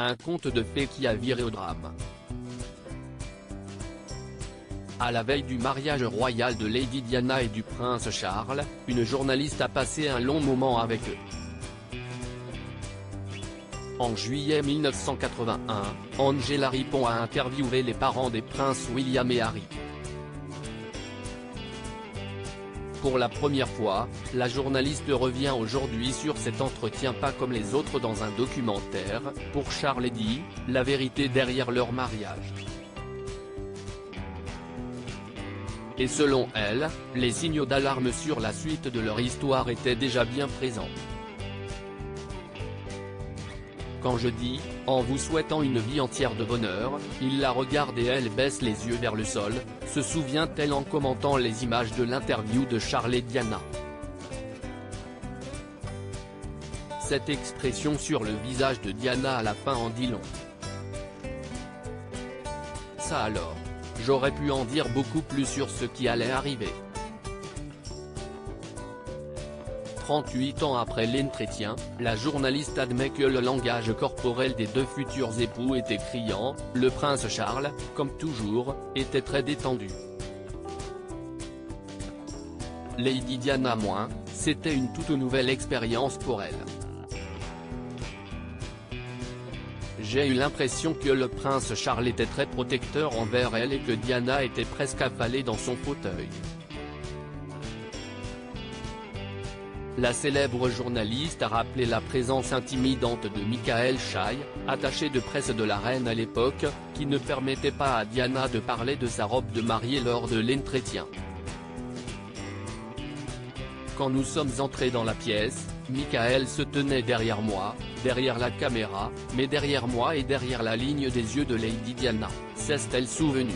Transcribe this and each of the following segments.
un conte de fées qui a viré au drame. À la veille du mariage royal de Lady Diana et du prince Charles, une journaliste a passé un long moment avec eux. En juillet 1981, Angela Rippon a interviewé les parents des princes William et Harry. Pour la première fois, la journaliste revient aujourd'hui sur cet entretien pas comme les autres dans un documentaire, pour Charles et Di, la vérité derrière leur mariage. Et selon elle, les signaux d'alarme sur la suite de leur histoire étaient déjà bien présents. Quand je dis « en vous souhaitant une vie entière de bonheur », il la regarde et elle baisse les yeux vers le sol, se souvient-elle en commentant les images de l'interview de Charles et Diana. Cette expression sur le visage de Diana à la fin en dit long. Ça alors, j'aurais pu en dire beaucoup plus sur ce qui allait arriver. 38 ans après l'entretien, la journaliste admet que le langage corporel des deux futurs époux était criant, le prince Charles, comme toujours, était très détendu. Lady Diana moins, c'était une toute nouvelle expérience pour elle. J'ai eu l'impression que le prince Charles était très protecteur envers elle et que Diana était presque affalée dans son fauteuil. La célèbre journaliste a rappelé la présence intimidante de Michael Chailly, attaché de presse de la reine à l'époque, qui ne permettait pas à Diana de parler de sa robe de mariée lors de l'entretien. Quand nous sommes entrés dans la pièce, Michael se tenait derrière moi, derrière la caméra, mais derrière moi et derrière la ligne des yeux de Lady Diana, s'est-elle souvenue.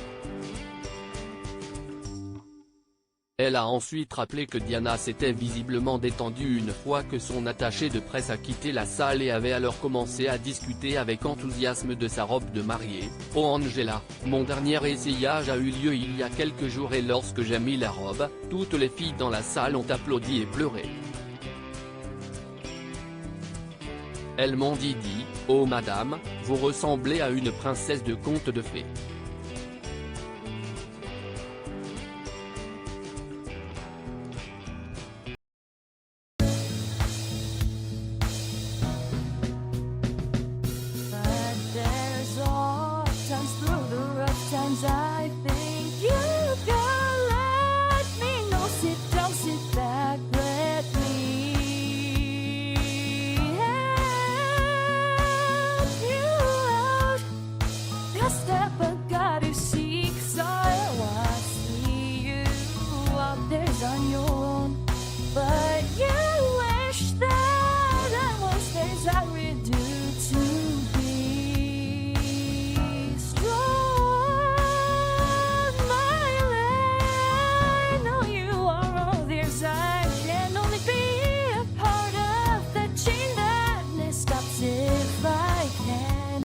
Elle a ensuite rappelé que Diana s'était visiblement détendue une fois que son attaché de presse a quitté la salle et avait alors commencé à discuter avec enthousiasme de sa robe de mariée. « Oh Angela, mon dernier essayage a eu lieu il y a quelques jours et lorsque j'ai mis la robe, toutes les filles dans la salle ont applaudi et pleuré. Elles m'ont dit « Oh madame, vous ressemblez à une princesse de conte de fées ».